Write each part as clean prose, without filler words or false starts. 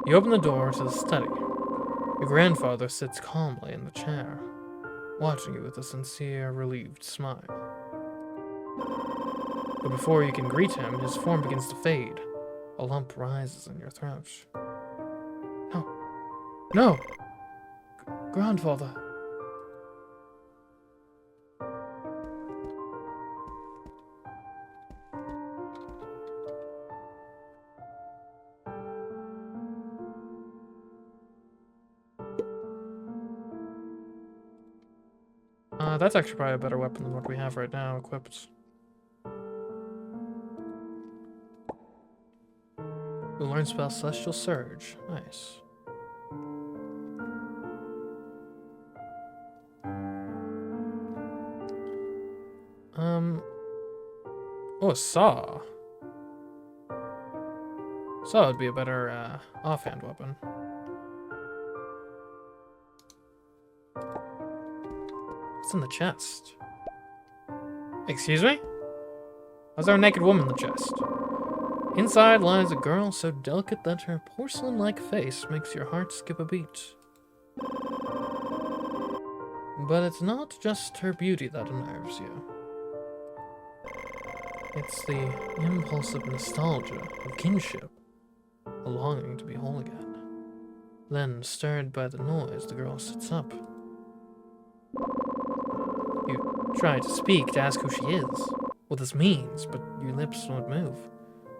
You open the door to the study. Your grandfather sits calmly in the chair, watching you with a sincere, relieved smile. But before you can greet him, his form begins to fade. A lump rises in your throat. No. No! Grandfather. That's actually probably a better weapon than what we have right now equipped. You learn spell Celestial Surge. Nice. Oh, a saw. Saw would be a better, offhand weapon. What's in the chest? Excuse me? How's there a naked woman in the chest? Inside lies a girl so delicate that her porcelain-like face makes your heart skip a beat. But it's not just her beauty that unnerves you. It's the impulse of nostalgia, of kinship, a longing to be whole again. Then, stirred by the noise, the girl sits up. You try to speak to ask who she is, what this means, but your lips won't move.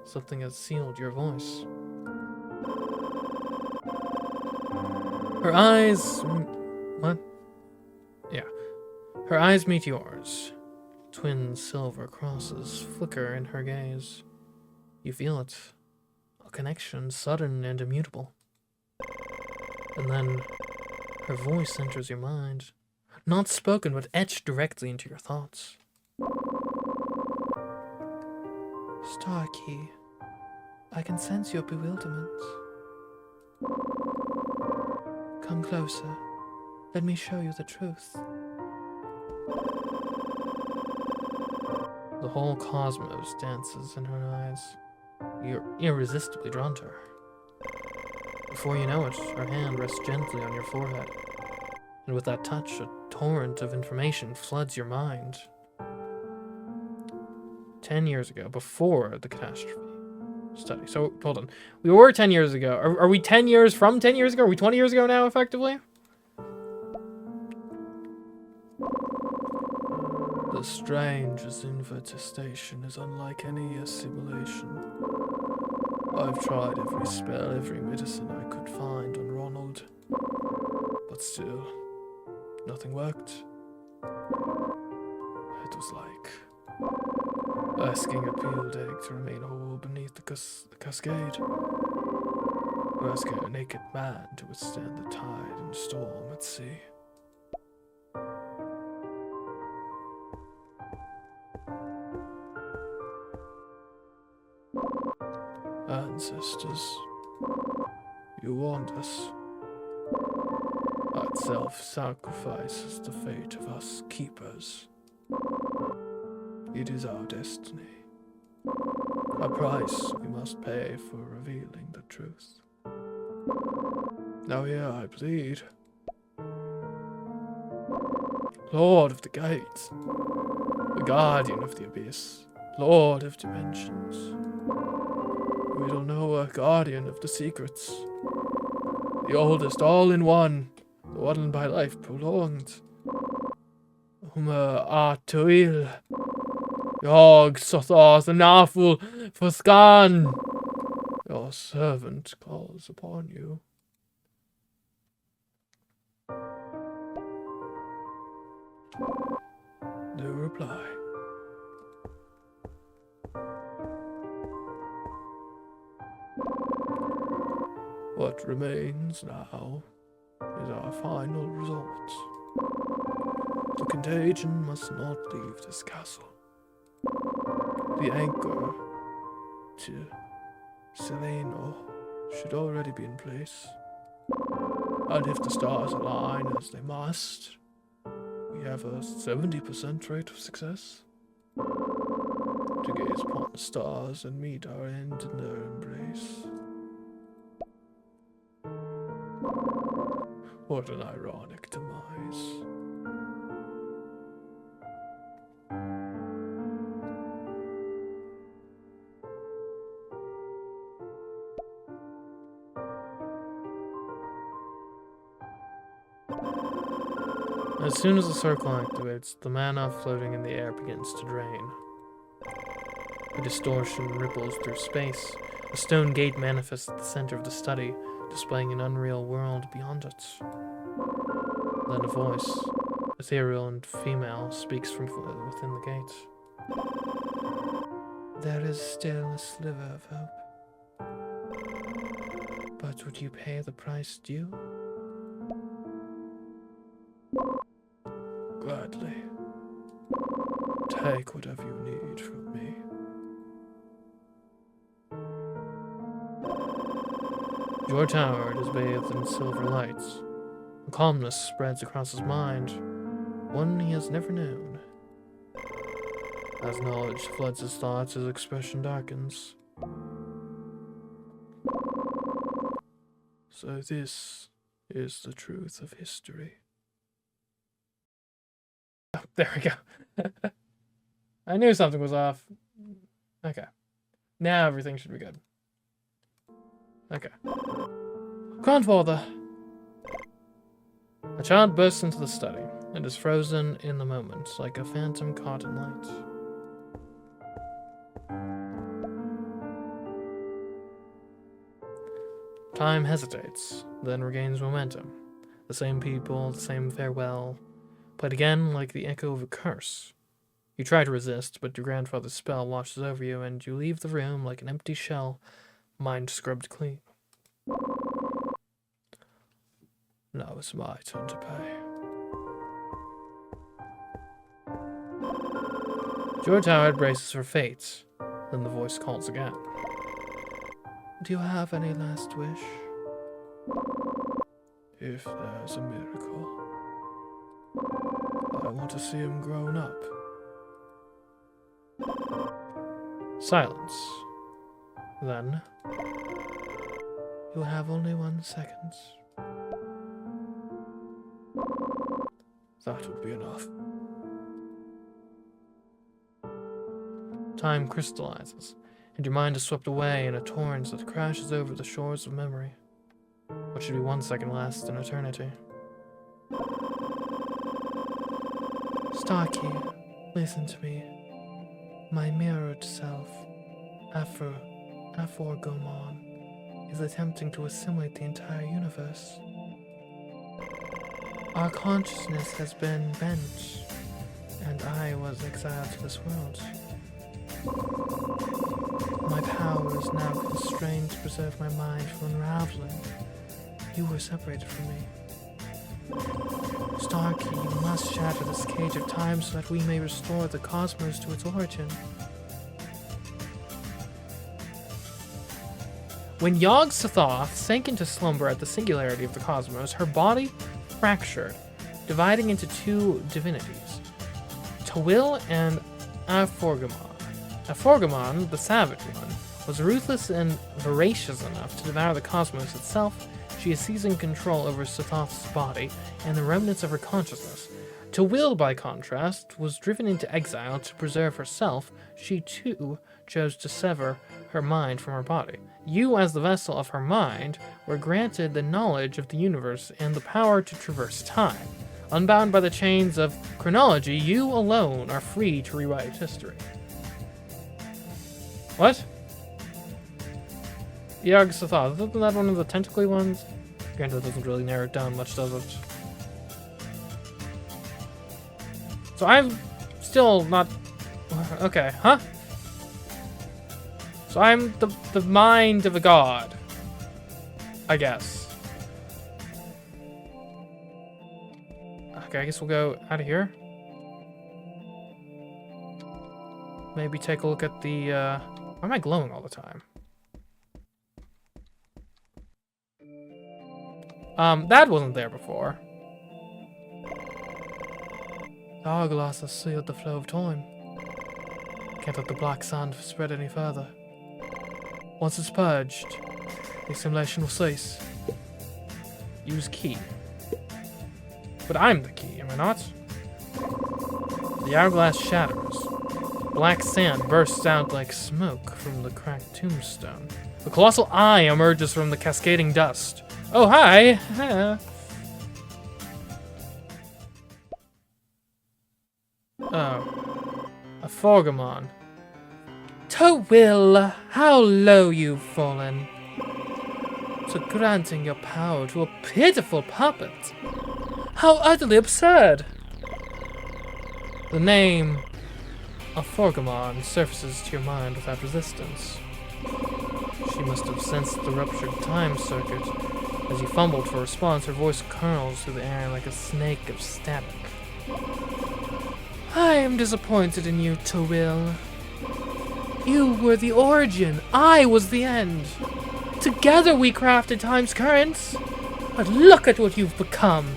Something has sealed your voice. Her eyes... What? Yeah. Her eyes meet yours. Twin silver crosses flicker in her gaze. You feel it. A connection sudden and immutable. And then her voice enters your mind. Not spoken, but etched directly into your thoughts. Starkey, I can sense your bewilderment. Come closer. Let me show you the truth. The whole cosmos dances in her eyes. You're irresistibly drawn to her. Before you know it, her hand rests gently on your forehead. And with that touch, a torrent of information floods your mind. 10 years ago, before the catastrophe study. So, hold on. We were 10 years ago. Are we 10 years from 10 years ago? Are we 20 years ago now, effectively? The stranger's infestation is unlike any assimilation. I've tried every spell, every medicine I could find on Ronald. But still, nothing worked. It was like asking a peeled egg to remain whole beneath the cascade. Or asking a naked man to withstand the tide and storm at sea. Ancestors, you warned us. That self-sacrifice is the fate of us keepers. It is our destiny. A price we must pay for revealing the truth. Now here I plead. Lord of the Gates, the Guardian of the Abyss, Lord of Dimensions. We don't know a Guardian of the Secrets. The oldest all-in-one, the one by life prolonged. Atuil. Yog Sothoth and Awful Fuskan. Your servant calls upon you. No reply. What remains now is our final resort. The contagion must not leave this castle. The anchor to Seleno should already be in place. And if the stars align as they must, we have a 70% rate of success. To gaze upon the stars and meet our end in their embrace. What an ironic demise. As soon as the circle activates, the mana floating in the air begins to drain. A distortion ripples through space. A stone gate manifests at the center of the study, displaying an unreal world beyond it. Then a voice, ethereal and female, speaks from within the gate. There is still a sliver of hope. But would you pay the price due? Gladly. Take whatever you need from me. Your tower is bathed in silver lights. A calmness spreads across his mind, one he has never known. As knowledge floods his thoughts, his expression darkens. So this is the truth of history. Oh, there we go. I knew something was off. Okay. Now everything should be good. Okay. Grandfather! A child bursts into the study and is frozen in the moment, like a phantom caught in light. Time hesitates, then regains momentum. The same people, the same farewell, played again like the echo of a curse. You try to resist, but your grandfather's spell washes over you, and you leave the room like an empty shell, mind scrubbed clean. Now it's my turn to pay. George Howard braces for fate. Then the voice calls again. Do you have any last wish? If there's a miracle, I want to see him grown up. Silence. Then, you have only 1 second. That would be enough. Time crystallizes, and your mind is swept away in a torrent that crashes over the shores of memory. What should be 1 second lasts an eternity. Starkey, listen to me. My mirrored self, Aphorgomon, is attempting to assimilate the entire universe. Our consciousness has been bent, and I was exiled to this world. My power is now constrained to preserve my mind from unraveling. You were separated from me. Starkey, you must shatter this cage of time so that we may restore the cosmos to its origin. When Yog Sothoth sank into slumber at the singularity of the cosmos, her body fractured, dividing into 2 divinities, Tawil and Aphorgomon. Aphorgomon, the savage one, was ruthless and voracious enough to devour the cosmos itself. She is seizing control over Sothoth's body and the remnants of her consciousness. Tawil, by contrast, was driven into exile to preserve herself. She, too, chose to sever her mind from her body. You, as the vessel of her mind, were granted the knowledge of the universe and the power to traverse time. Unbound by the chains of chronology, you alone are free to rewrite history. What? Yog Sothoth, isn't that one of the tentacly ones? Granted, it doesn't really narrow it down much, does it? So I'm still not... Okay, huh? So I'm the mind of a god, I guess. Okay, I guess we'll go out of here. Maybe take a look at the, why am I glowing all the time? That wasn't there before. The hourglass has sealed the flow of time. Can't let the black sand spread any further. Once it's purged, the assimilation will cease. Use key. But I'm the key, am I not? The hourglass shatters. Black sand bursts out like smoke from the cracked tombstone. The colossal eye emerges from the cascading dust. Oh, hi! Oh. A Forgamon. To Will, how low you've fallen. To granting your power to a pitiful puppet. How utterly absurd! The name of Forgamon surfaces to your mind without resistance. She must have sensed the ruptured time circuit. As you fumbled for response, her voice curls through the air like a snake of static. I am disappointed in you, Tawil. You were the origin. I was the end. Together we crafted time's currents. But look at what you've become.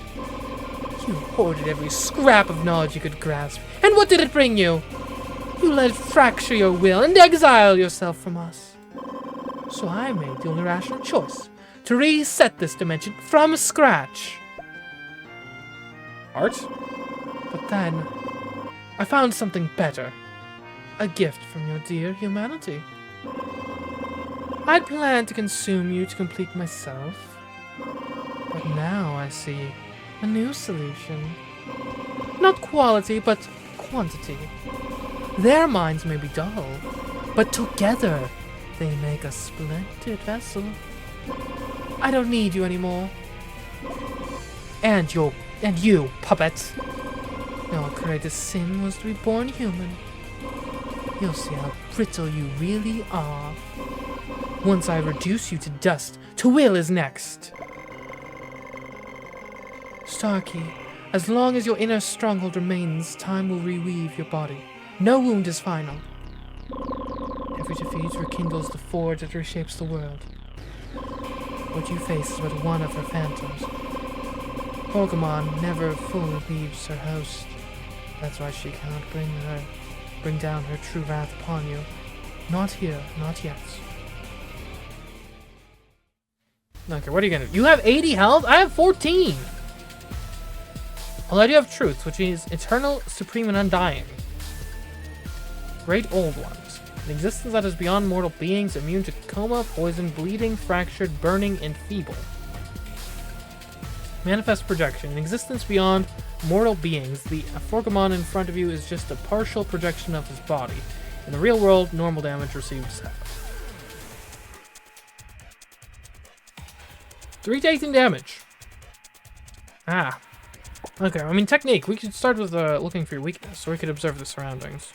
You hoarded every scrap of knowledge you could grasp. And what did it bring you? You let it fracture your will and exile yourself from us. So I made the only rational choice. To reset this dimension from scratch. Art? But then, I found something better. A gift from your dear humanity. I'd planned to consume you to complete myself. But now I see a new solution. Not quality, but quantity. Their minds may be dull, but together they make a splendid vessel. I don't need you anymore. And you, puppet. Your greatest sin was to be born human. You'll see how brittle you really are. Once I reduce you to dust, Tawil is next. Starkey, as long as your inner stronghold remains, time will reweave your body. No wound is final. Every defeat rekindles the forge that reshapes the world. What you face is but one of her phantoms. Pokemon never fully leaves her host. That's why she cannot bring down her true wrath upon you. Not here, not yet. Okay, what are you gonna do? You have 80 health? I have 14! Although I do have truth, which is eternal, supreme, and undying. Great old ones. An existence that is beyond mortal beings, immune to coma, poison, bleeding, fractured, burning, and feeble. Manifest projection. An existence beyond mortal beings. The Forgamon in front of you is just a partial projection of his body. In the real world, normal damage received is half. 3 to 18 damage. Ah. Okay, I mean, technique. We could start with looking for your weakness, so we could observe the surroundings.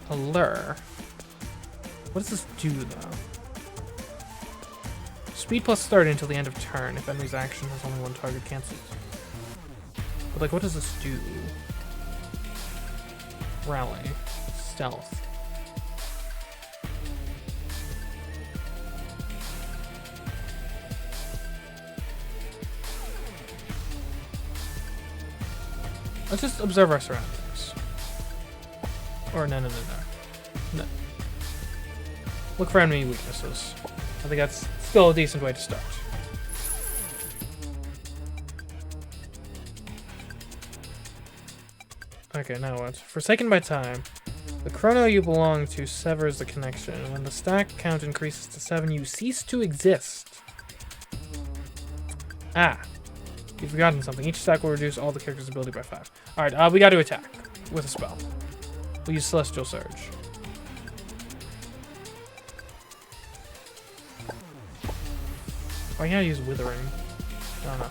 Allure. What does this do, though? Speed plus 30 until the end of turn. If enemy's action has only one target cancelled. But, like, what does this do? Rally. Stealth. Let's just observe our surroundings. Or no. Look for enemy weaknesses. I think that's still a decent way to start. Okay, now what? Forsaken by time. The chrono you belong to severs the connection. When the stack count increases to 7, you cease to exist. Ah. You've forgotten something. Each stack will reduce all the character's ability by 5. Alright, we gotta attack. With a spell. We'll use Celestial Surge. Oh, I gotta use Withering. I don't know.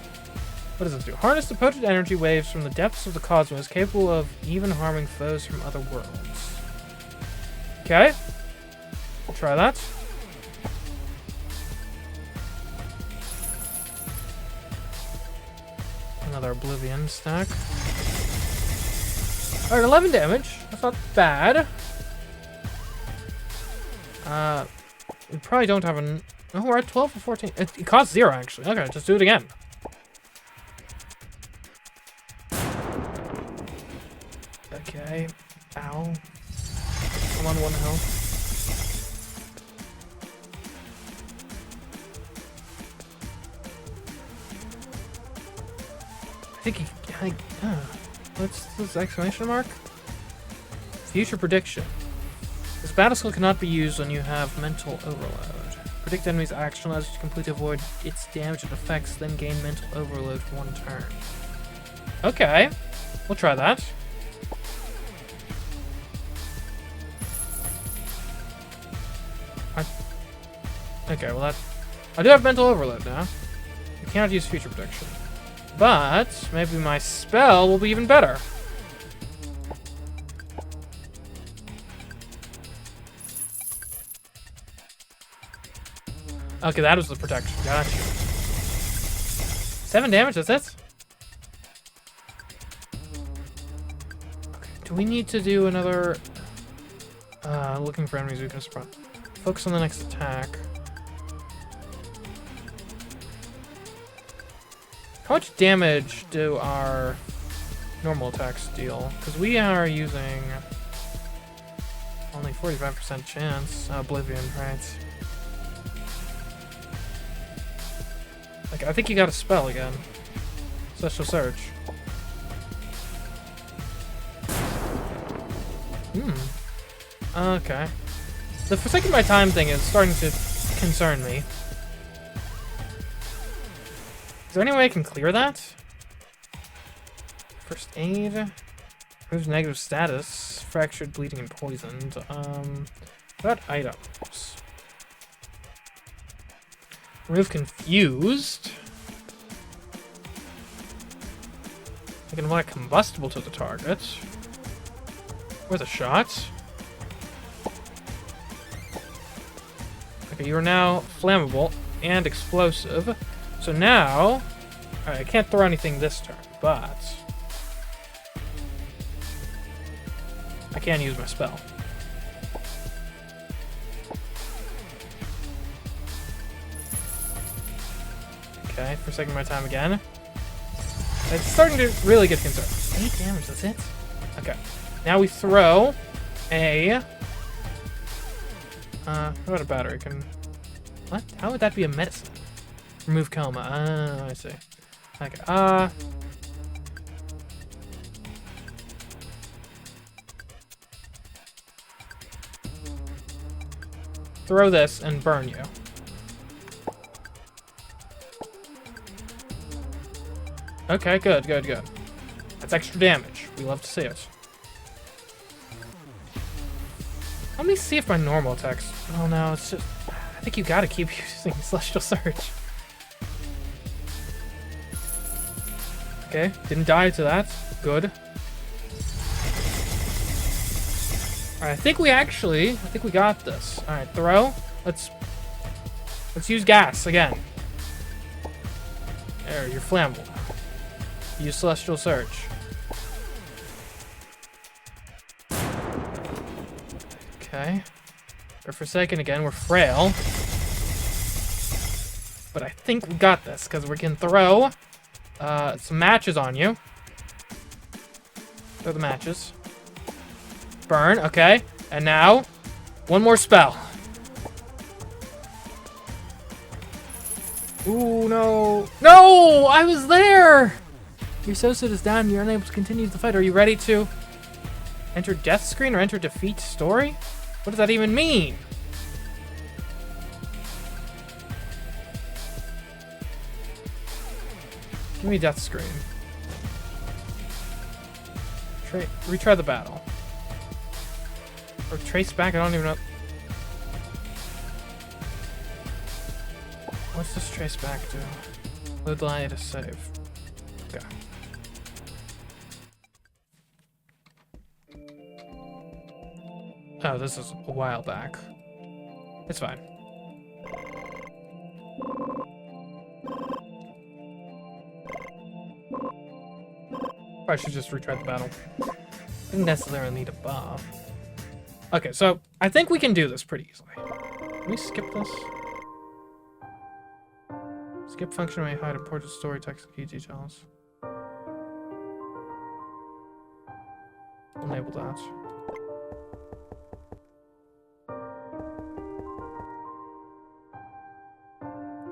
What does this do? Harness the potent energy waves from the depths of the cosmos, capable of even harming foes from other worlds. Okay. We'll try that. Another Oblivion stack. Alright, 11 damage. That's not bad. We probably don't have an... Oh, we're at 12 or 14. It costs 0, actually. Okay, just do it again. Okay. Ow. I'm on 1 health. think he... what's this exclamation mark? Future prediction. This battle skill cannot be used when you have mental overload. Predict enemies' action allows you to completely avoid its damage and effects, then gain mental overload for 1 turn. Okay, we'll try that. Okay, well that... I do have mental overload now. I cannot use future prediction. But maybe my spell will be even better. Okay, that was the protection. Gotcha. 7 damage, that's it? Okay, do we need to do another... looking for enemies weakness. Focus on the next attack. How much damage do our normal attacks deal? Because we are using only 45% chance. Oblivion, right? Like, I think you got a spell again. Special Search. Okay. The Forsaking My Time thing is starting to concern me. Is there any way I can clear that? First aid. Removes negative status. Fractured, bleeding, and poisoned. What about items? Remove confused. I can apply combustible to the target. Worth a shot. Okay, you are now flammable and explosive. So now, alright, I can't throw anything this turn, but I can use my spell. Okay, Forsaking My Time again. It's starting to really get concerned. 8 damage, that's it? Okay. Now we throw a... how about a battery? What? How would that be a medicine? Remove coma. I see. Okay. Throw this and burn you. Okay, good, good, good. That's extra damage. We love to see it. Let me see if my normal attacks... Oh no, it's just... I think you gotta keep using Celestial Surge. Okay, didn't die to that. Good. Alright, I think we got this. Alright, throw. Let's use gas again. There, you're flammable. Use Celestial Surge. Okay. We're Forsaken again. We're frail. But I think we got this, because we can throw some matches on you. Throw the matches. Burn, okay. And now, one more spell. Ooh, no. No! I was there! Your Sothoth is down and you're unable to continue the fight. Are you ready to enter death screen or enter defeat story? What does that even mean? Give me death screen. Retry the battle. Or trace back, I don't even know. What's this trace back do? Load lie to save. Okay. Oh, this is a while back. It's fine. I should just retry the battle. Didn't necessarily need a buff. Okay, so I think we can do this pretty easily. Can we skip this? Skip function may hide important story text and key details. Enable that.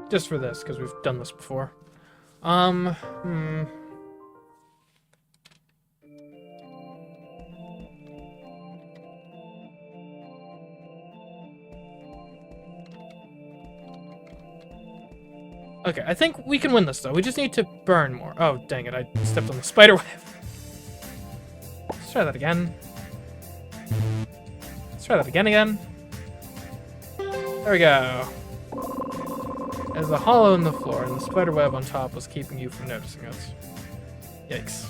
Just for this, because we've done this before. Okay, I think we can win this, though. We just need to burn more. Oh, dang it. I stepped on the spider web. Let's try that again. Let's try that again. There we go. There's a hollow in the floor, and the spider web on top was keeping you from noticing it. Yikes.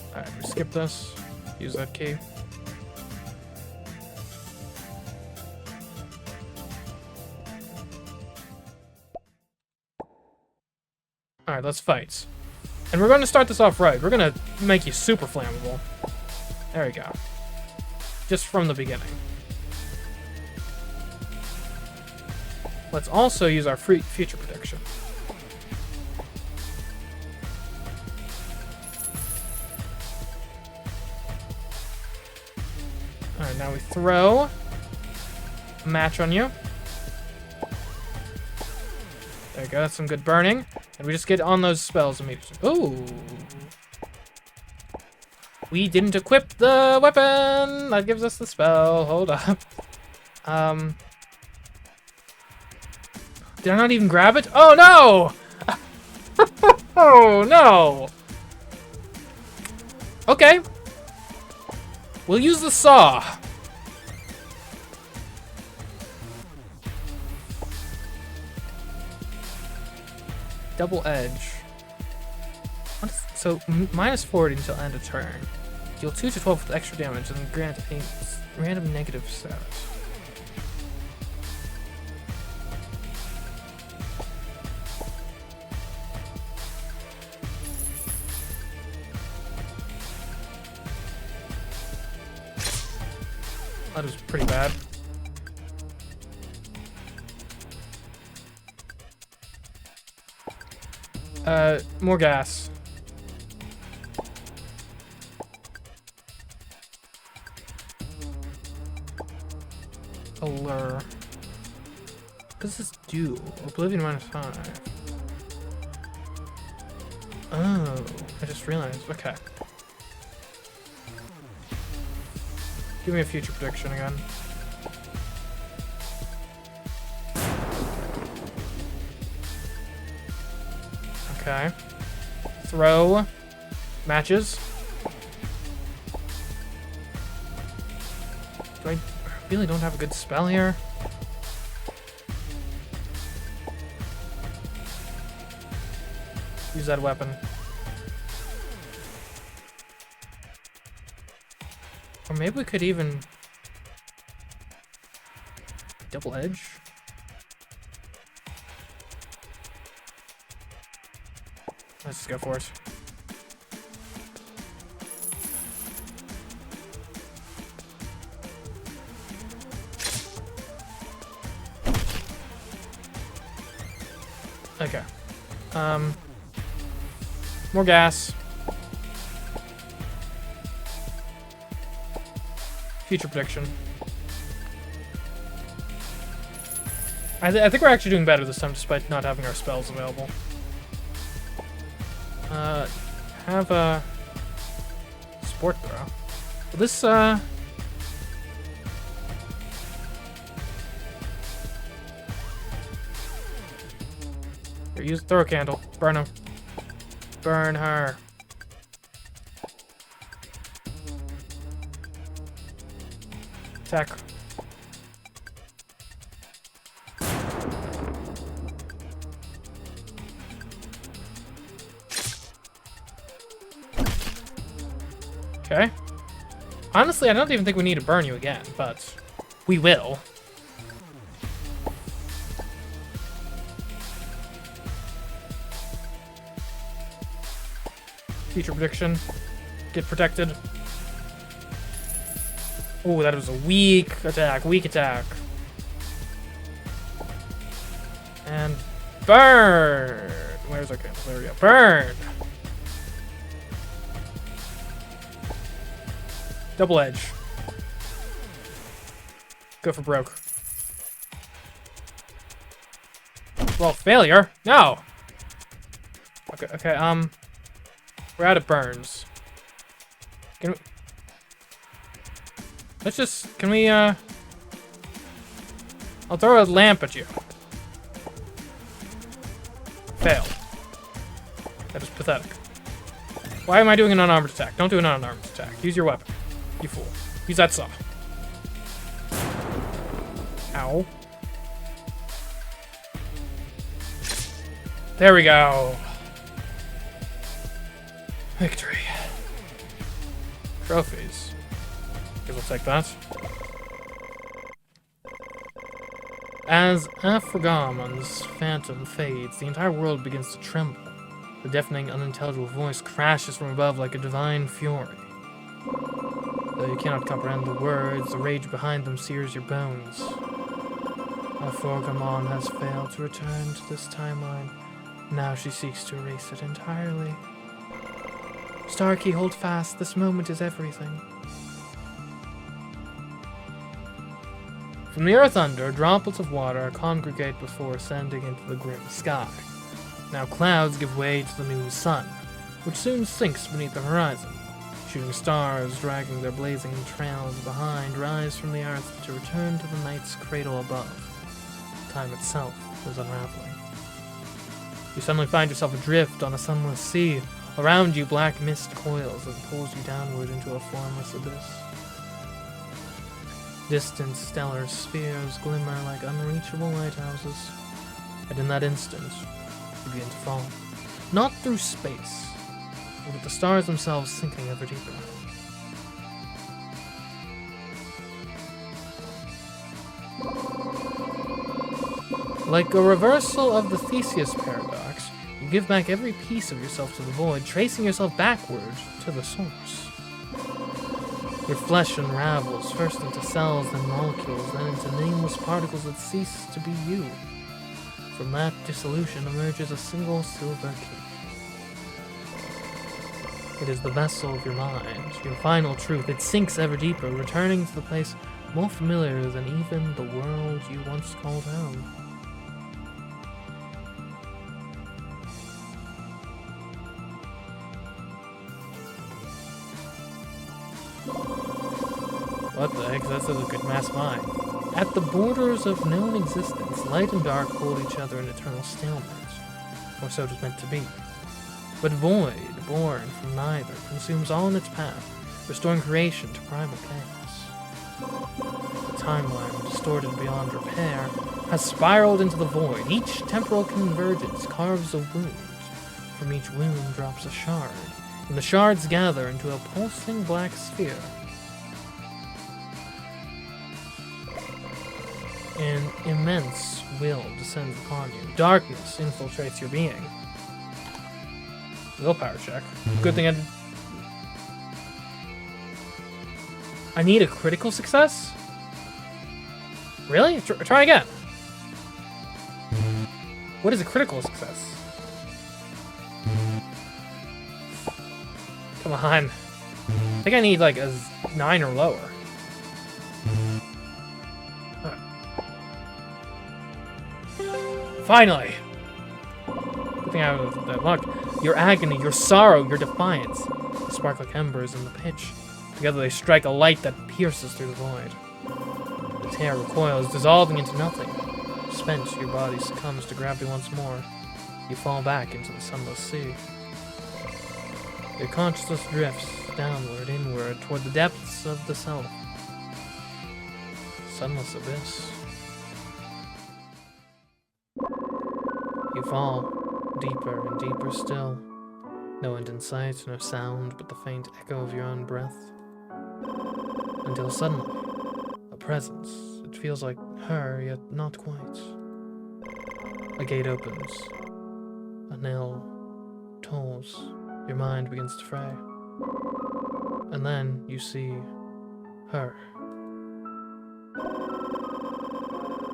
Alright, we skip this. Use that key. Alright, let's fight. And we're going to start this off right. We're going to make you super flammable. There we go. Just from the beginning. Let's also use our future prediction. Alright, now we throw a match on you. There we go, that's some good burning. And we just get on those spells immediately. Ooh. We didn't equip the weapon! That gives us the spell. Hold up. Did I not even grab it? Oh no! Oh no! Okay. We'll use the saw. Double edge. So, minus 40 until end of turn. Deal 2 to 12 with extra damage and grant a random negative status. That was pretty bad. More gas. Allure. What does this do? Oblivion -5. Oh, I just realized. Okay. Give me a future prediction again. Okay. Throw matches. I really don't have a good spell here. Use that weapon. Or maybe we could even double edge. Let's just go for it. Okay. More gas. Future prediction. I think we're actually doing better this time, despite not having our spells available. Have a sport throw. Will this here, throw a candle. Burn him. Burn her. Attack. Okay. Honestly, I don't even think we need to burn you again, but we will. Future prediction. Get protected. Oh, that was a weak attack. Weak attack. And burn. Where's our candle? There we go. Burn. Double edge. Go for broke. Well, failure. No. Okay, we're out of burns. Let's just, can we, I'll throw a lamp at you. Fail. That is pathetic. Why am I doing an unarmed attack? Don't do an unarmed attack. Use your weapon. You fool. Use that saw. Ow. There we go. Victory. Trophies. Guess we'll take that. As Aphrogamon's phantom fades, the entire world begins to tremble. The deafening, unintelligible voice crashes from above like a divine fury. Though you cannot comprehend the words, the rage behind them sears your bones. Aphrogamon has failed to return to this timeline. Now she seeks to erase it entirely. Starkey, hold fast. This moment is everything. From the earth under, droplets of water congregate before ascending into the grim sky. Now clouds give way to the new sun, which soon sinks beneath the horizon. Shooting stars, dragging their blazing trails behind, rise from the earth to return to the night's cradle above. Time itself is unraveling. You suddenly find yourself adrift on a sunless sea. Around you, black mist coils and pulls you downward into a formless abyss. Distant stellar spheres glimmer like unreachable lighthouses. And in that instant, you begin to fall. Not through space, but with the stars themselves sinking ever deeper. Like a reversal of the Theseus paradox, you give back every piece of yourself to the void, tracing yourself backward to the source. Your flesh unravels, first into cells, then molecules, then into nameless particles that cease to be you. From that dissolution emerges a single silver key. It is the vessel of your mind, your final truth. It sinks ever deeper, returning to the place more familiar than even the world you once called home. What the heck? That's a good mass mind. At the borders of known existence, light and dark hold each other in eternal stalemate. Or so it is meant to be. But void, born from neither, consumes all in its path, restoring creation to primal chaos. The timeline, distorted beyond repair, has spiraled into the void. Each temporal convergence carves a wound. From each wound drops a shard, and the shards gather into a pulsing black sphere. An immense will descends upon you. Darkness infiltrates your being. Willpower check. Good thing I need a critical success? Really? Try again. What is a critical success? Come on. I think I need like a 9 or lower. Finally! Good thing I have that luck. Your agony, your sorrow, your defiance spark like embers in the pitch. Together they strike a light that pierces through the void. The tear recoils, dissolving into nothing. Spent, your body succumbs to gravity once more. You fall back into the sunless sea. Your consciousness drifts downward, inward, toward the depths of the self. Sunless abyss. You fall, deeper and deeper still. No end in sight, no sound, but the faint echo of your own breath. Until suddenly, a presence. It feels like her, yet not quite. A gate opens. A knell tolls. Your mind begins to fray. And then you see her.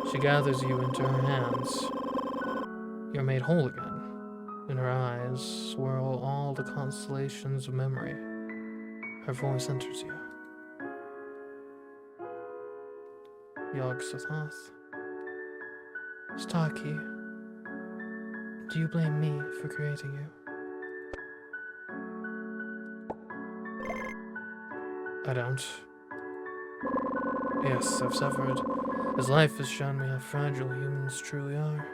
She gathers you into her hands. You're made whole again. In her eyes swirl all the constellations of memory. Her voice enters you. Yog Sothoth. Starkey, do you blame me for creating you? I don't. Yes, I've suffered, as life has shown me how fragile humans truly are.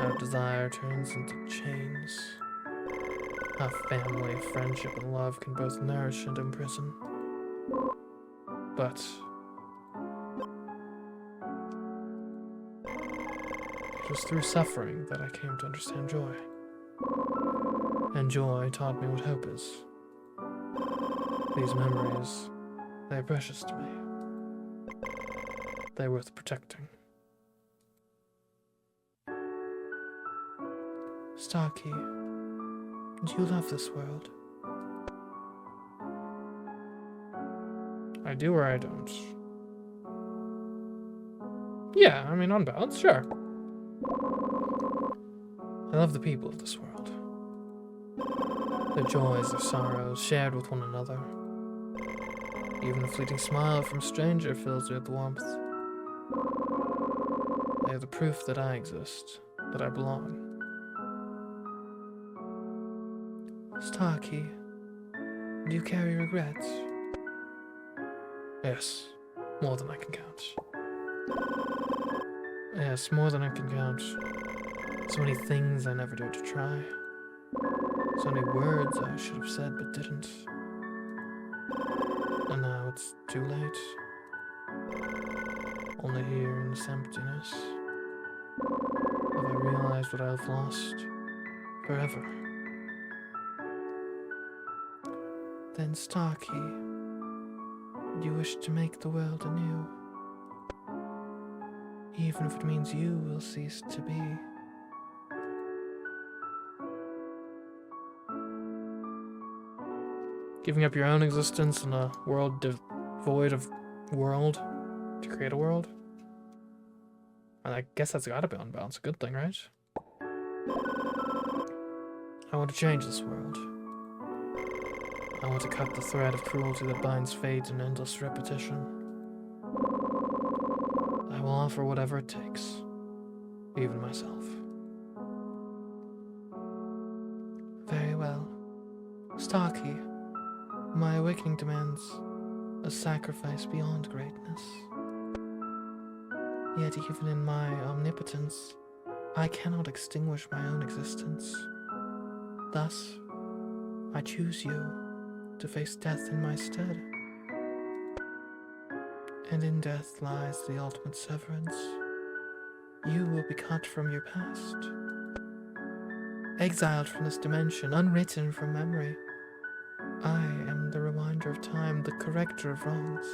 How desire turns into chains. How family, friendship, and love can both nourish and imprison. But it was through suffering that I came to understand joy. And joy taught me what hope is. These memories, they are precious to me. They're worth protecting. Starkey, do you love this world? I do or I don't? Yeah, I mean, on balance, sure. I love the people of this world. Their joys, their sorrows, shared with one another. Even a fleeting smile from a stranger fills me with warmth. They are the proof that I exist, that I belong. Starkey, do you carry regrets? Yes, more than I can count. Yes, more than I can count. So many things I never dared to try. So many words I should have said but didn't. And now it's too late. Only here in this emptiness have I realized what I've lost forever. Then, Starkey, do you wish to make the world anew? Even if it means you will cease to be. Giving up your own existence in a world devoid of world to create a world? I guess that's gotta be on balance a good thing, right? I want to change this world. I want to cut the thread of cruelty that binds fate in endless repetition. I will offer whatever it takes, even myself. Very well. Starkey, my awakening demands a sacrifice beyond greatness. Yet even in my omnipotence, I cannot extinguish my own existence. Thus, I choose you to face death in my stead. And in death lies the ultimate severance. You will be cut from your past. Exiled from this dimension, unwritten from memory. I am the reminder of time, the corrector of wrongs.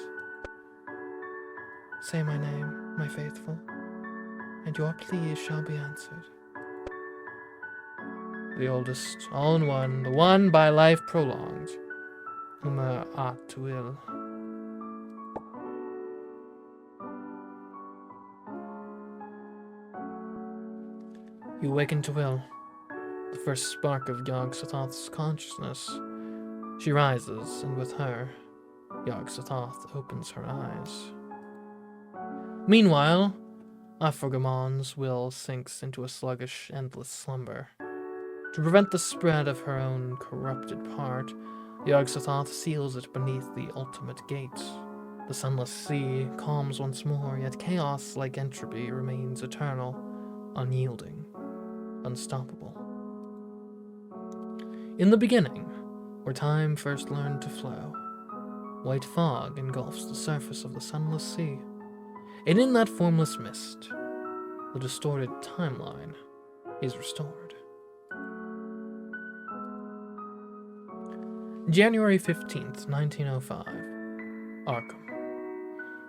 Say my name, my faithful, and your plea shall be answered. The oldest, all in one, the one by life prolonged, whom I ought to will. You awaken to will, the first spark of Yog-Sothoth's consciousness. She rises, and with her, Yog-Sothoth opens her eyes. Meanwhile, Afrogamon's will sinks into a sluggish, endless slumber. To prevent the spread of her own corrupted part, Yog-Sothoth seals it beneath the ultimate gate. The sunless sea calms once more, yet chaos, like entropy, remains eternal, unyielding, unstoppable. In the beginning, where time first learned to flow, white fog engulfs the surface of the sunless sea, and in that formless mist, the distorted timeline is restored. January 15th, 1905, Arkham.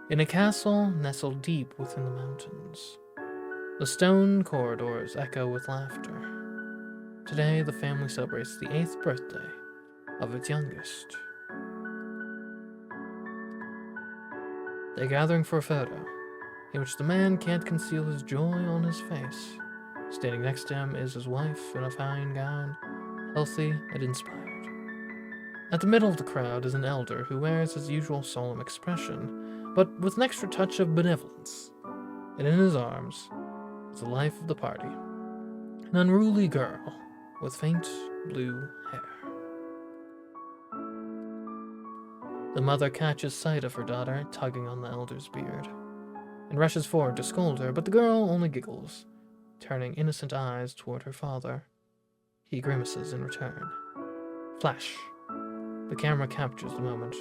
In a castle nestled deep within the mountains, the stone corridors echo with laughter. Today, the family celebrates the 8th birthday of its youngest. They're gathering for a photo, in which the man can't conceal his joy on his face. Standing next to him is his wife in a fine gown, healthy and inspired. At the middle of the crowd is an elder who wears his usual solemn expression, but with an extra touch of benevolence. And in his arms is the life of the party, an unruly girl with faint blue hair. The mother catches sight of her daughter tugging on the elder's beard, and rushes forward to scold her, but the girl only giggles, turning innocent eyes toward her father. He grimaces in return. Flash. The camera captures the moment,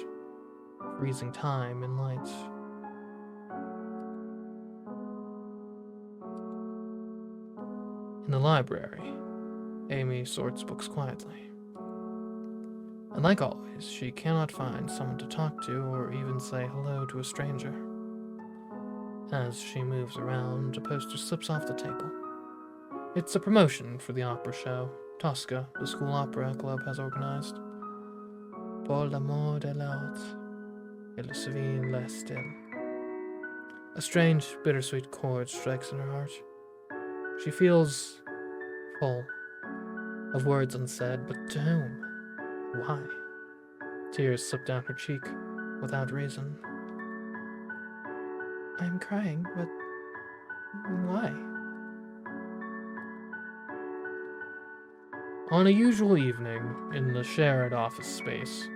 freezing time in light. In the library, Amy sorts books quietly. And like always, she cannot find someone to talk to or even say hello to a stranger. As she moves around, a poster slips off the table. It's a promotion for the opera show Tosca, the school opera club, has organized. Pour l'amour de l'autre, il se vient la stille. A strange, bittersweet chord strikes in her heart. She feels full of words unsaid, but to whom? Why? Tears slip down her cheek without reason. I'm crying, but why? On a usual evening in the shared office space,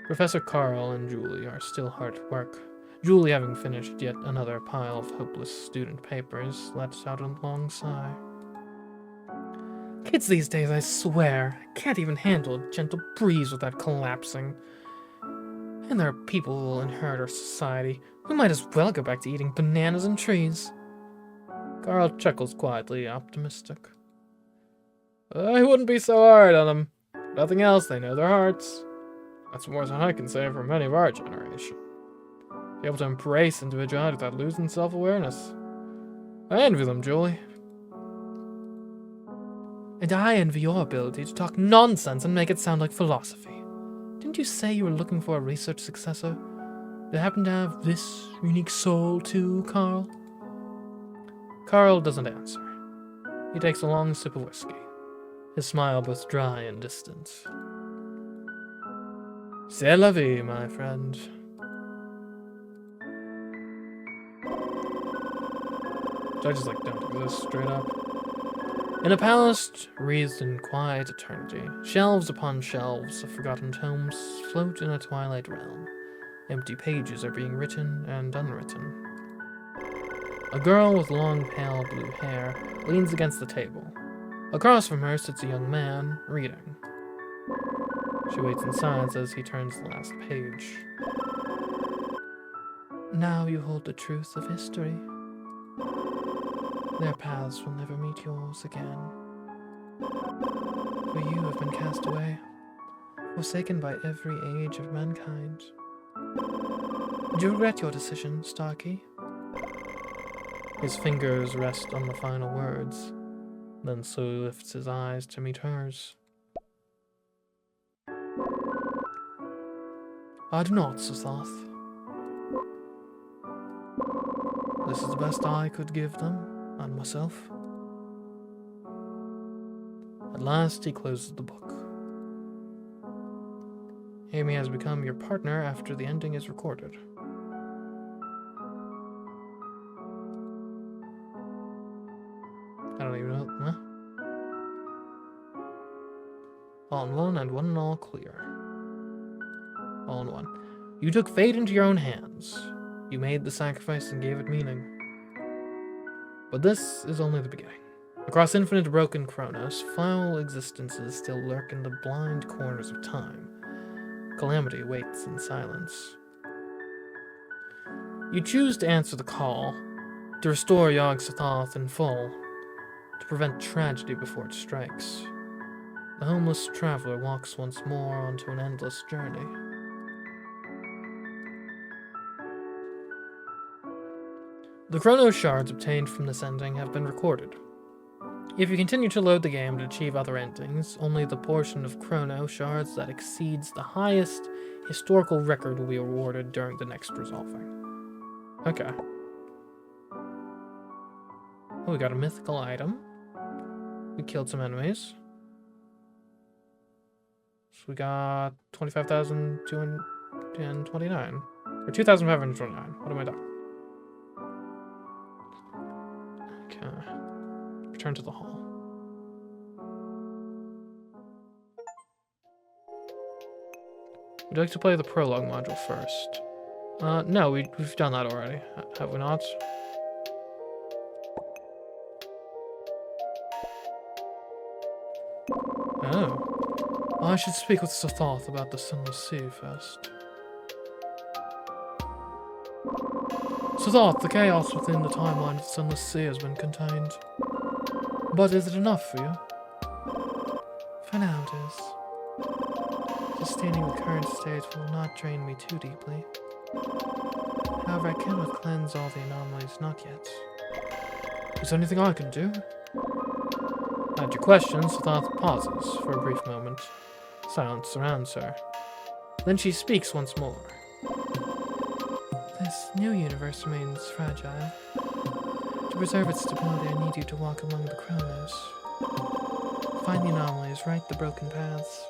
Professor Carl and Julie are still hard at work. Julie, having finished yet another pile of hopeless student papers, lets out a long sigh. Kids these days, I swear, can't even handle a gentle breeze without collapsing. And there are people who will inherit our society. We might as well go back to eating bananas and trees. Carl chuckles quietly, optimistic. I wouldn't be so hard on them. Nothing else, they know their hearts. That's more than I can say for many of our generation. Be able to embrace individuality without losing self-awareness. I envy them, Julie. And I envy your ability to talk nonsense and make it sound like philosophy. Didn't you say you were looking for a research successor? Do you happen to have this unique soul too, Carl? Carl doesn't answer. He takes a long sip of whiskey, his smile both dry and distant. C'est la vie, my friend. Judges don't exist, straight up. In a palace wreathed in quiet eternity, shelves upon shelves of forgotten tomes float in a twilight realm. Empty pages are being written and unwritten. A girl with long, pale blue hair leans against the table. Across from her sits a young man, reading. She waits in silence as he turns the last page. Now you hold the truth of history. Their paths will never meet yours again. For you have been cast away, forsaken by every age of mankind. Do you regret your decision, Starkey? His fingers rest on the final words, then slowly lifts his eyes to meet hers. I do not, Sothoth. This is the best I could give them, and myself. At last, he closes the book. Amy has become your partner after the ending is recorded. I don't even know. Huh? All in one and one and all clear. All in one. You took fate into your own hands. You made the sacrifice and gave it meaning. But this is only the beginning. Across infinite broken Chronos, foul existences still lurk in the blind corners of time. Calamity waits in silence. You choose to answer the call, to restore Yog Sothoth in full, to prevent tragedy before it strikes. The homeless traveler walks once more onto an endless journey. The Chrono shards obtained from this ending have been recorded. If you continue to load the game to achieve other endings, only the portion of Chrono shards that exceeds the highest historical record will be awarded during the next resolving. Okay. Oh, we got a mythical item. We killed some enemies. So we got 25,229. Or 2,529. What am I doing? Okay. Return to the hall. Would you like to play the prologue module first? No, we've done that already, have we not? Oh. I should speak with Sothoth about the Sunless Sea first. Sothoth, the chaos within the timeline of the Sunless Sea has been contained. But is it enough for you? For now it is. Sustaining the current state will not drain me too deeply. However, I cannot cleanse all the anomalies, not yet. Is there anything I can do? At your question, Sothoth pauses for a brief moment. Silence surrounds her. Then she speaks once more. This new universe remains fragile. To preserve its stability, I need you to walk among the chronos. Find the anomalies, right the broken paths.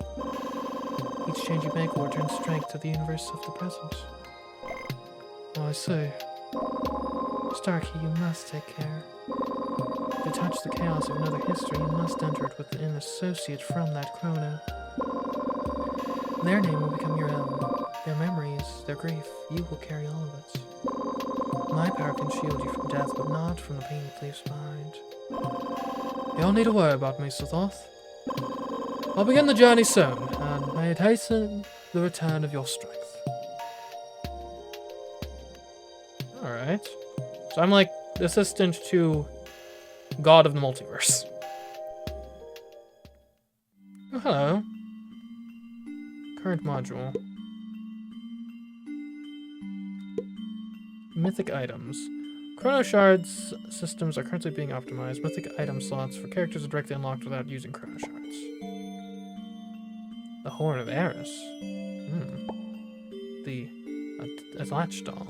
Each change you make will return strength to the universe of the present. Oh, I see. Starkey, you must take care. To touch the chaos of another history, you must enter it with an associate from that chrono. Their name will become your own. Their memories, their grief, you will carry all of it. My power can shield you from death, but not from the pain it leaves behind. You don't need to worry about me, Sothoth. I'll begin the journey soon, and may it hasten the return of your strength. Alright. So I'm like the assistant to God of the Multiverse. Oh, hello. Current module. Mythic items. Chrono Shards systems are currently being optimized. Mythic item slots for characters are directly unlocked without using Chrono Shards. The Horn of Eris. The latch doll.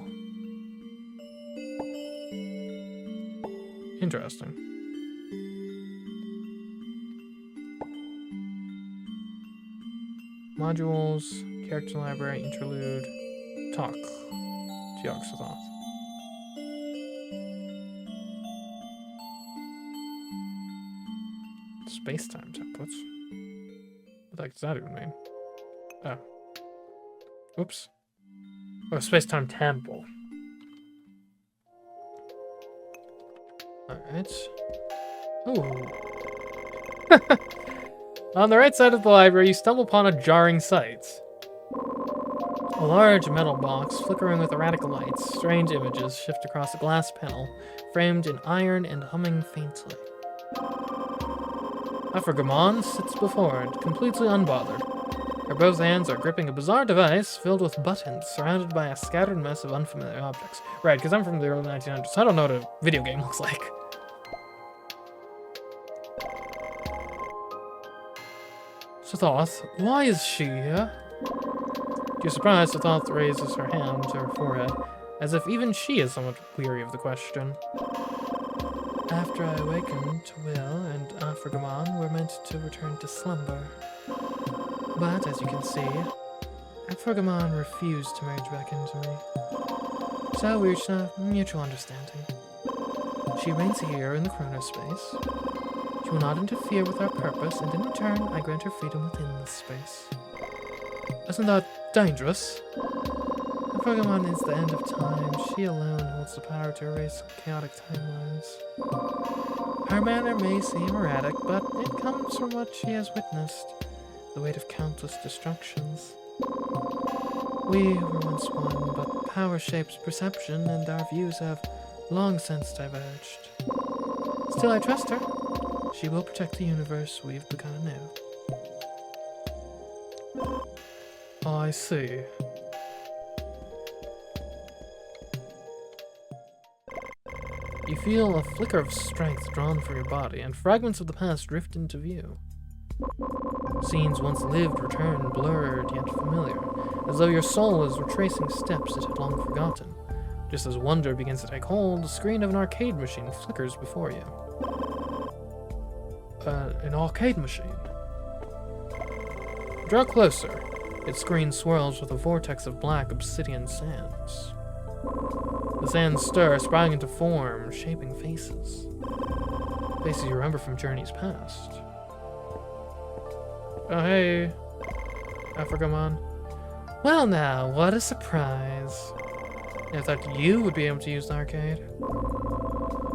Interesting. Modules, character library, interlude, talk. Geog Sothoth. Space-time templates. What the heck does that even mean? Oh. Oops. Oh, space-time temple. Alright. Ooh. On the right side of the library, you stumble upon a jarring sight. A large metal box, flickering with erratic lights, strange images shift across a glass panel, framed in iron and humming faintly. Afragamon sits before it, completely unbothered. Her both hands are gripping a bizarre device filled with buttons, surrounded by a scattered mess of unfamiliar objects. Right, because I'm from the early 1900s, so I don't know what a video game looks like. Sothoth, why is she here? To your surprise, Sothoth raises her hand to her forehead, as if even she is somewhat weary of the question. After I awakened, Will and Afragamon were meant to return to slumber. But, as you can see, Afragamon refused to merge back into me. So we reached a mutual understanding. She reigns here in the chronospace. She will not interfere with our purpose, and in return, I grant her freedom within this space. Isn't that dangerous? Afragamon is the end of time. She alone holds the power to erase chaotic timelines. Her manner may seem erratic, but it comes from what she has witnessed. The weight of countless destructions. We were once one, but power shapes perception, and our views have long since diverged. Still, I trust her. She will protect the universe we've begun anew. I see. You feel a flicker of strength drawn from your body, and fragments of the past drift into view. Scenes once lived return, blurred yet familiar, as though your soul is retracing steps it had long forgotten. Just as wonder begins to take hold, the screen of an arcade machine flickers before you. An arcade machine? Draw closer. Its screen swirls with a vortex of black obsidian sands. The sands stir, sprouting into form, shaping faces. Faces you remember from journeys past. Oh, hey, Afragamon. Well now, what a surprise. I thought you would be able to use the arcade.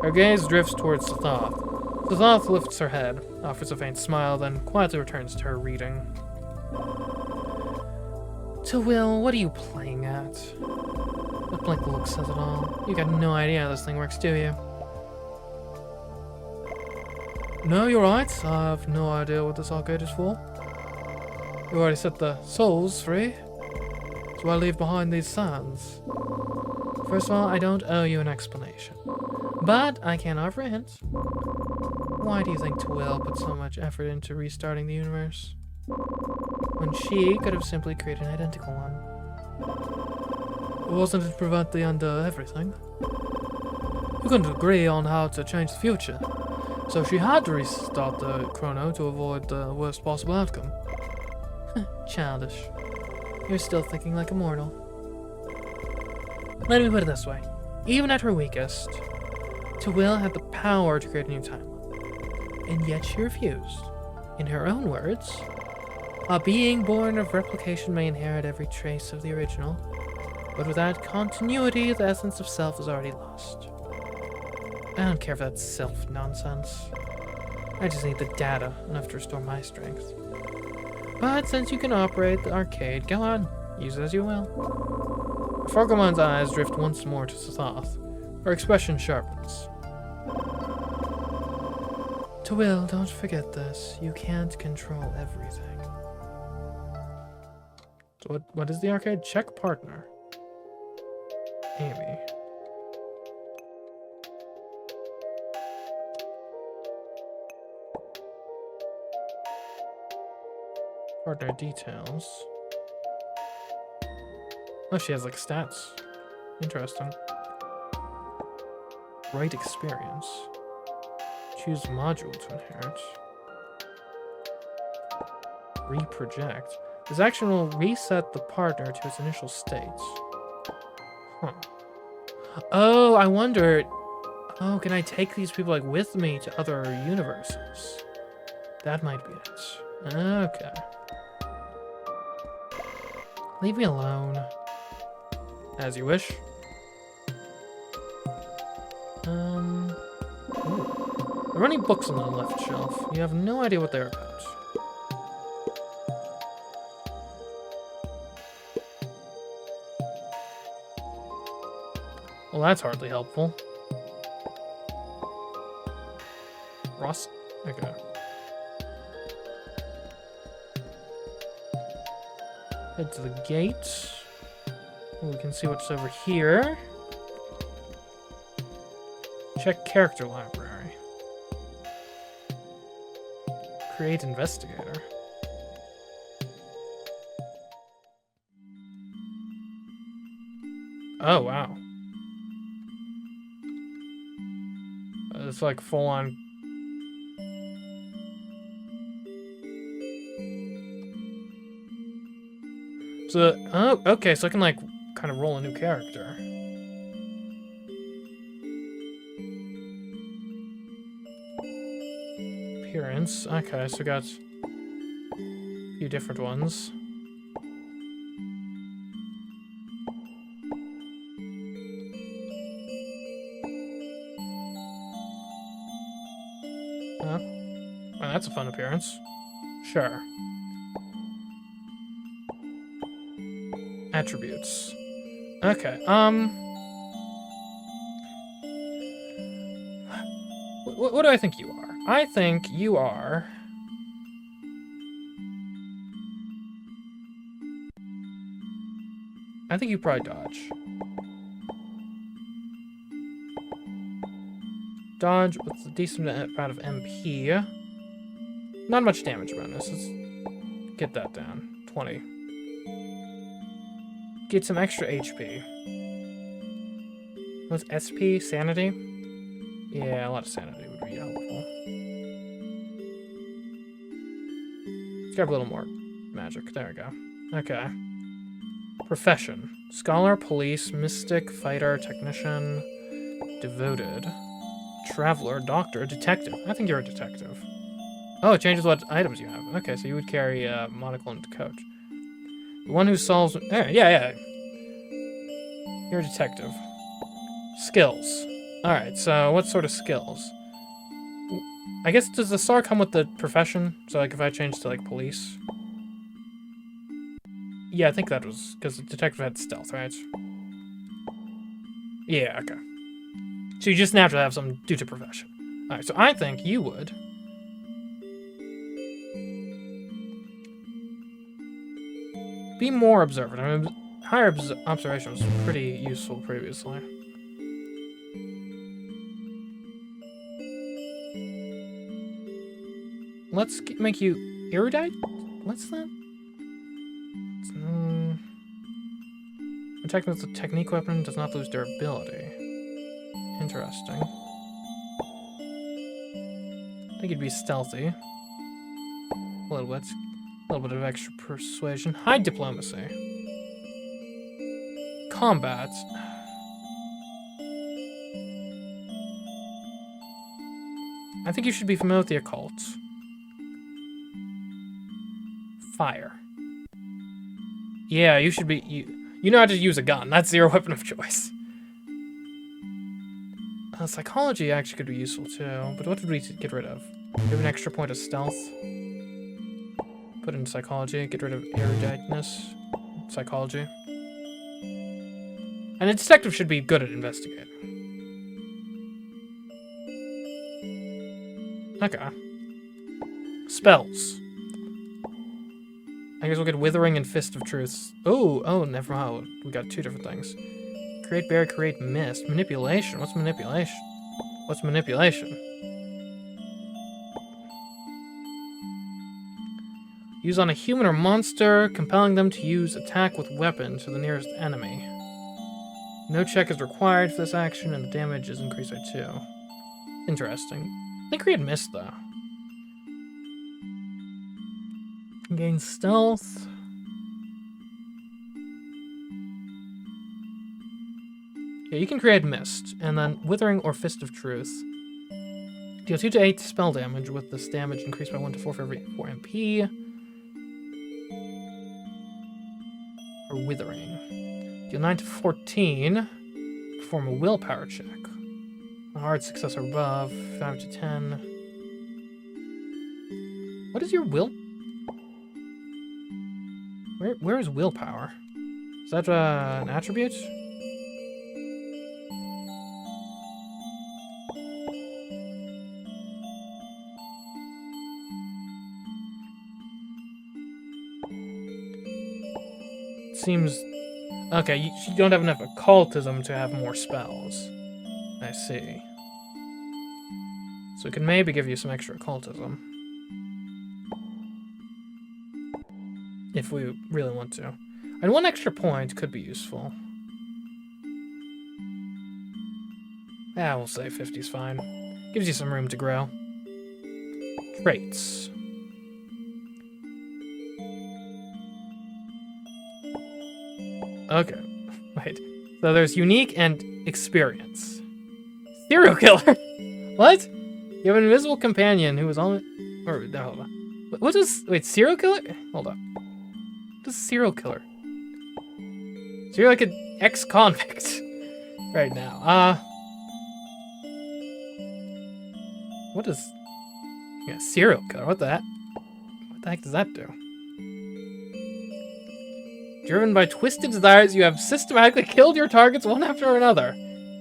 Her gaze drifts towards Sothoth. Sothoth lifts her head, offers a faint smile, then quietly returns to her reading. To Will, what are you playing at? The blank look says it all. You got no idea how this thing works, do you? No, you're right. I have no idea what this arcade is for. You already set the souls free, so I leave behind these signs. First of all, I don't owe you an explanation, but I can offer a hint. Why do you think Twill put so much effort into restarting the universe, when she could have simply created an identical one? Wasn't it to prevent the end of everything? You couldn't agree on how to change the future, so she had to restart the chrono to avoid the worst possible outcome. Childish. You're still thinking like a mortal. Let me put it this way. Even at her weakest, Twill had the power to create a new timeline, and yet she refused. In her own words, a being born of replication may inherit every trace of the original, but without continuity, the essence of self is already lost. I don't care if that's self nonsense. I just need the data enough to restore my strength. But since you can operate the arcade, go on, use it as you will. Fargomon's eyes drift once more to Sothoth. Her expression sharpens. To Will, don't forget this. You can't control everything. So what is the arcade? Check partner. Amy. Partner details. Oh, she has like stats. Interesting. Right experience. Choose module to inherit. Reproject. This action will reset the partner to its initial state. Huh. Oh, I wondered. Oh, can I take these people like with me to other universes? That might be it. Okay. Leave me alone. As you wish. Ooh. There are many books on the left shelf. You have no idea what they're about. Well, that's hardly helpful. Ross? Okay. Head to the gate. We can see what's over here. Check character library. Create investigator. Oh, wow. It's like full on. So, oh, okay, so I can like kind of roll a new character. Appearance. Okay, so we got a few different ones. Huh? Well, that's a fun appearance. Sure. Attributes. Okay, what do I think you are? I think you are... I think you probably dodge. Dodge with a decent amount of MP. Not much damage bonus. Let's get that down. 20. Get some extra HP. What's SP? Sanity? Yeah, a lot of sanity would be helpful. Let's grab a little more magic. There we go. Okay. Profession. Scholar, police, mystic, fighter, technician, devoted, traveler, doctor, detective. I think you're a detective. Oh, it changes what items you have. Okay, so you would carry a monocle and coat. The one who solves... Yeah. You're a detective. Skills. Alright, so what sort of skills? I guess, does the star come with the profession? So, like, if I change to, like, police? Yeah, I think that was... Because the detective had stealth, right? Yeah, okay. So you just naturally have something due to profession. Alright, so I think you would... be more observant. I mean, higher observation was pretty useful previously. Let's make you erudite? What's that? Attack with a technique weapon does not lose durability. Interesting. I think it'd be stealthy. A little bit of extra persuasion. High diplomacy. Combat. I think you should be familiar with the occult. Fire. Yeah, you should be... You know how to use a gun. That's your weapon of choice. Psychology actually could be useful too, but what did we get rid of? Give an extra point of stealth. Put in psychology. Get rid of eruditeness. Psychology. And a detective should be good at investigating. Okay. Spells. I guess we'll get Withering and Fist of Truth. Oh, never mind. We got two different things. Create Bear, create Mist. Manipulation. What's manipulation? What's manipulation? Use on a human or monster, compelling them to use attack with weapon to the nearest enemy. No check is required for this action, and the damage is increased by 2. Interesting. I think create Mist, though. Gain stealth. Yeah, you can create Mist, and then Withering or Fist of Truth. Deal 2 to 8 spell damage with this damage increased by 1 to 4 for every 4 MP. Or Withering. Deal 9 to 14. Perform a willpower check. A hard success or above. 5 to 10. What is your will? Where is willpower? Is that an attribute? Seems... Okay, you don't have enough occultism to have more spells. I see. So it could maybe give you some extra occultism. If we really want to. And 1 extra point could be useful. Yeah, we'll say 50's fine. Gives you some room to grow. Traits. Okay. Wait. So there's unique and experience. Serial killer! What? You have an invisible companion who is on... Or, no, hold on. What is... Wait, serial killer? Hold up. What is serial killer? So you're like an ex-convict right now. What is... Yeah, serial killer. What the heck does that do? Driven by twisted desires, you have systematically killed your targets one after another.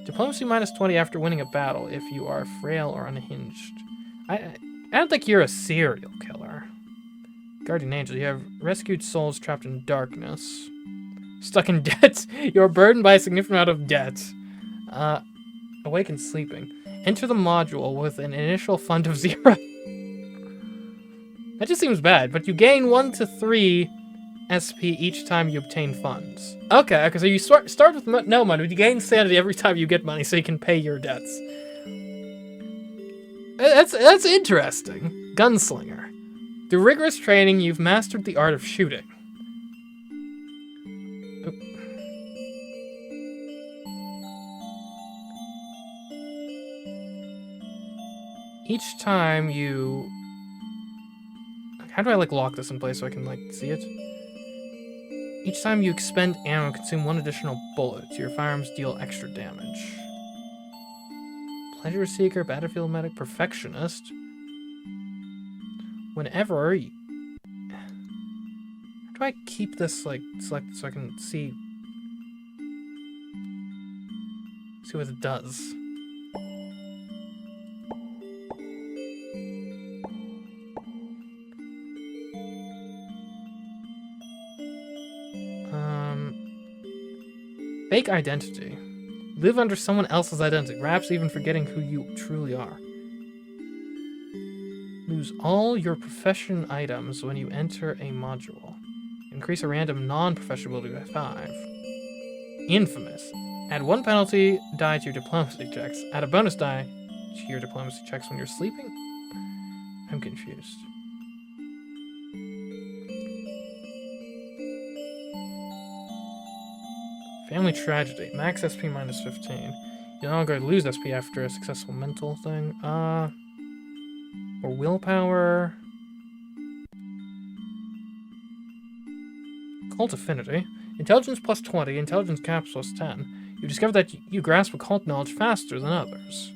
Diplomacy minus 20 after winning a battle if you are frail or unhinged. I don't think you're a serial killer. Guardian Angel, you have rescued souls trapped in darkness. Stuck in debt. You're burdened by a significant amount of debt. Awake and sleeping. Enter the module with an initial fund of 0. That just seems bad, but you gain 1 to 3 SP each time you obtain funds. Okay, so you start with no money, but you gain sanity every time you get money so you can pay your debts. That's interesting. Gunslinger. Through rigorous training, you've mastered the art of shooting. Oop. Each time you... How do I, lock this in place so I can, see it? Each time you expend ammo, consume 1 additional bullet. Your firearms deal extra damage. Pleasure Seeker, Battlefield Medic, Perfectionist. whenever you... How do I keep this, like, selected so I can see what it does? Fake identity. Live under someone else's identity, perhaps even forgetting who you truly are. Lose all your profession items when you enter a module. Increase a random non-profession ability by 5. Infamous. Add 1 penalty die to your diplomacy checks. Add a bonus die to your diplomacy checks when you're sleeping? I'm confused. Family tragedy. Max SP minus 15. You no longer lose SP after a successful mental thing. Or willpower. Cult affinity. Intelligence plus 20. Intelligence caps plus 10. You discover that you grasp occult knowledge faster than others.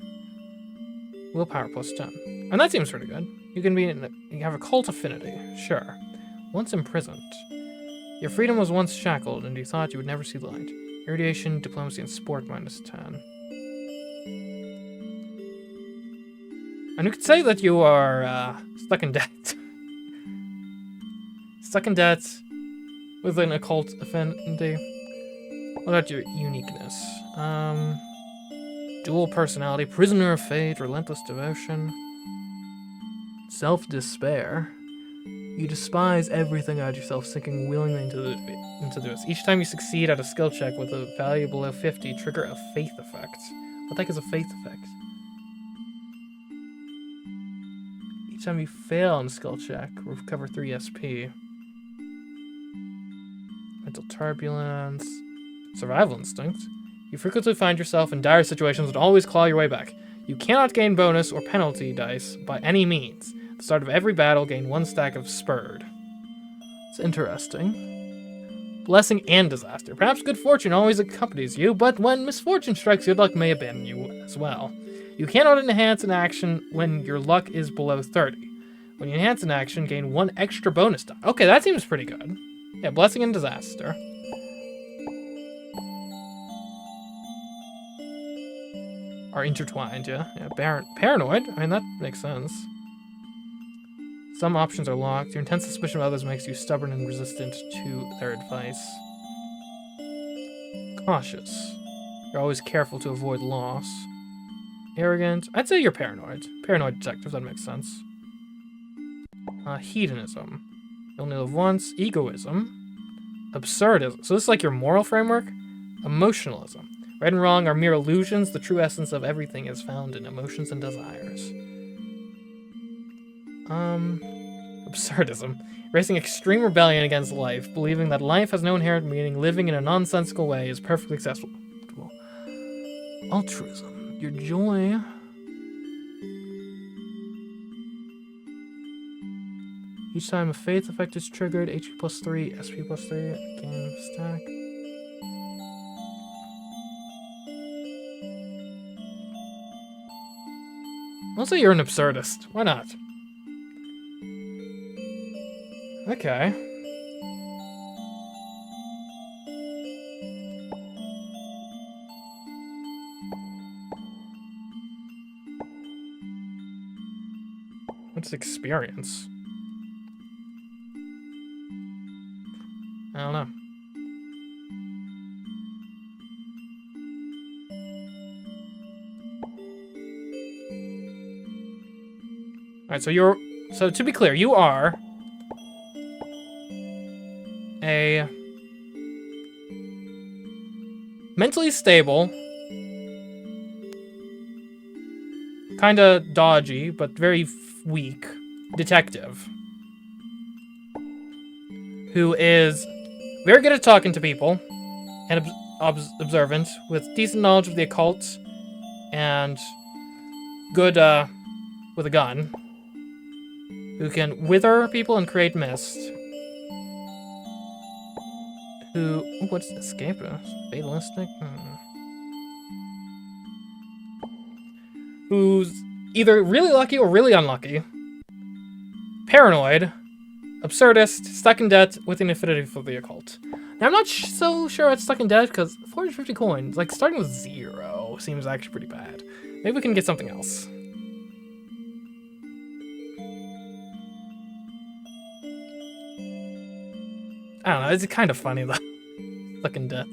Willpower plus 10. And that seems pretty good. You have a cult affinity. Sure. Once imprisoned. Your freedom was once shackled, and you thought you would never see the light. Irradiation, diplomacy, and sport minus 10. And you could say that you are stuck in debt. Stuck in debt with an occult affinity. What about your uniqueness? Dual personality, prisoner of fate, relentless devotion, self-despair. You despise everything about yourself, sinking willingly into this. Each time you succeed at a skill check with a value below 50, trigger a faith effect. What the heck is a faith effect? Each time you fail on a skill check, recover 3 SP. Mental turbulence. Survival instinct. You frequently find yourself in dire situations and always claw your way back. You cannot gain bonus or penalty dice by any means. At the start of every battle, gain 1 stack of spurred. It's interesting. Blessing and disaster. Perhaps good fortune always accompanies you, but when misfortune strikes, good luck may abandon you as well. You cannot enhance an action when your luck is below 30. When you enhance an action, gain 1 extra bonus die. Okay, that seems pretty good. Yeah, blessing and disaster. Are intertwined, yeah. Paranoid. I mean, that makes sense. Some options are locked. Your intense suspicion of others makes you stubborn and resistant to their advice. Cautious. You're always careful to avoid loss. Arrogant. I'd say you're paranoid. Paranoid detective, that makes sense. Hedonism. You only live once. Egoism. Absurdism. So this is like your moral framework? Emotionalism. Right and wrong are mere illusions. The true essence of everything is found in emotions and desires. Absurdism. Racing extreme rebellion against life, believing that life has no inherent meaning, living in a nonsensical way is perfectly acceptable. Altruism. Your joy. Each time a faith effect is triggered, HP plus 3, SP plus 3, game stack. I'll say you're an absurdist. Why not? Okay. What's experience? I don't know. Alright, so to be clear, you are a mentally stable, kinda dodgy, but very weak detective who is very good at talking to people and observant with decent knowledge of the occult and good with a gun, who can wither people and create mist. What's escapist? Fatalistic? Who's either really lucky or really unlucky. paranoid, absurdist, stuck in debt with an affinity for the occult. Now, I'm not so sure it's stuck in debt because 450 coins, like starting with 0, seems actually pretty bad. Maybe we can get something else. I don't know, it's kind of funny though. Stuck in debt.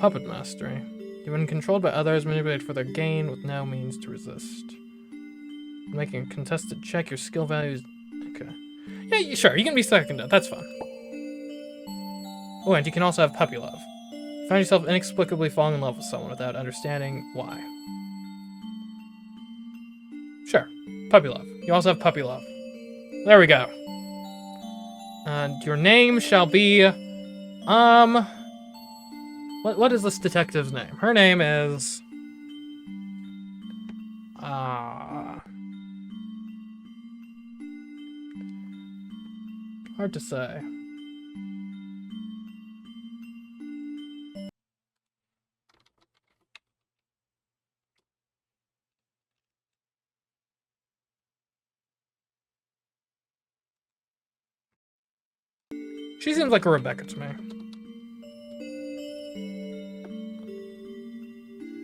Puppet mastery. When controlled by others, manipulate for their gain with no means to resist. Making a contested check, your skill values. Okay. Yeah, sure, you can be stuck in debt, that's fun. Oh, and you can also have puppy love. Find yourself inexplicably falling in love with someone without understanding why. Sure, puppy love. You also have puppy love. There we go. And your name shall be, what is this detective's name? Her name is, hard to say. She seems like a Rebecca to me.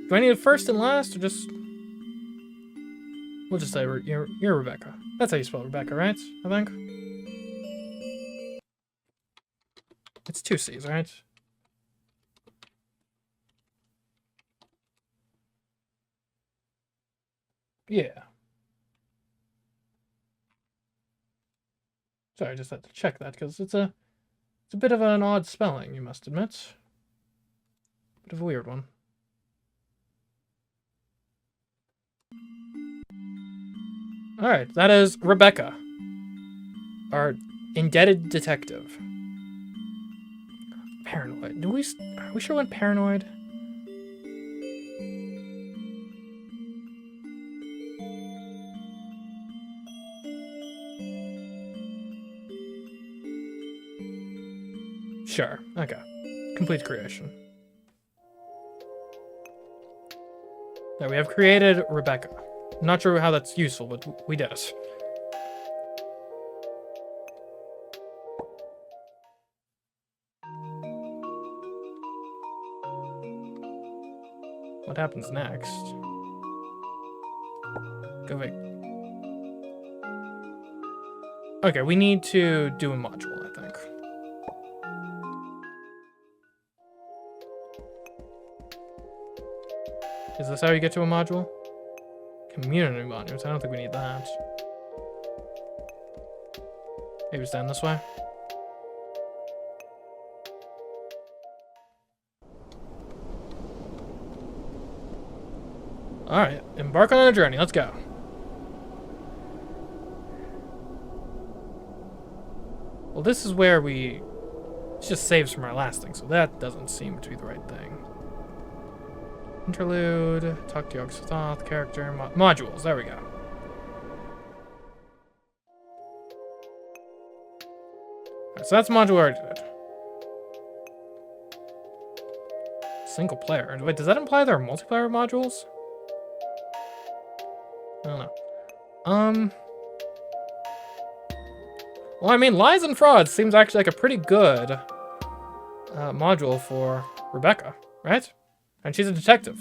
Do I need a first and last, or just... We'll just say you're Rebecca. That's how you spell Rebecca, right? I think. It's 2 C's, right? Yeah. Sorry, I just had to check that, because it's a bit of an odd spelling, you must admit. Bit of a weird one. Alright, that is Rebecca. Our indebted detective. Paranoid. Are we sure what paranoid? Sure. Okay. Complete creation. Now we have created Rebecca. I'm not sure how that's useful, but we did it. What happens next? Go wait. Okay, we need to do a module, I think. Is this how you get to a module? Community modules. I don't think we need that. Maybe it's down this way. Alright, embark on a journey. Let's go. Well, this is where we... It's just saves from our last thing, so that doesn't seem to be the right thing. Interlude, talk to Sothoth, character, modules. There we go. Alright, so that's module already did. Single player. Wait, does that imply there are multiplayer modules? I don't know. Well, I mean, Lies and Frauds seems actually like a pretty good module for Rebecca, right? And she's a detective.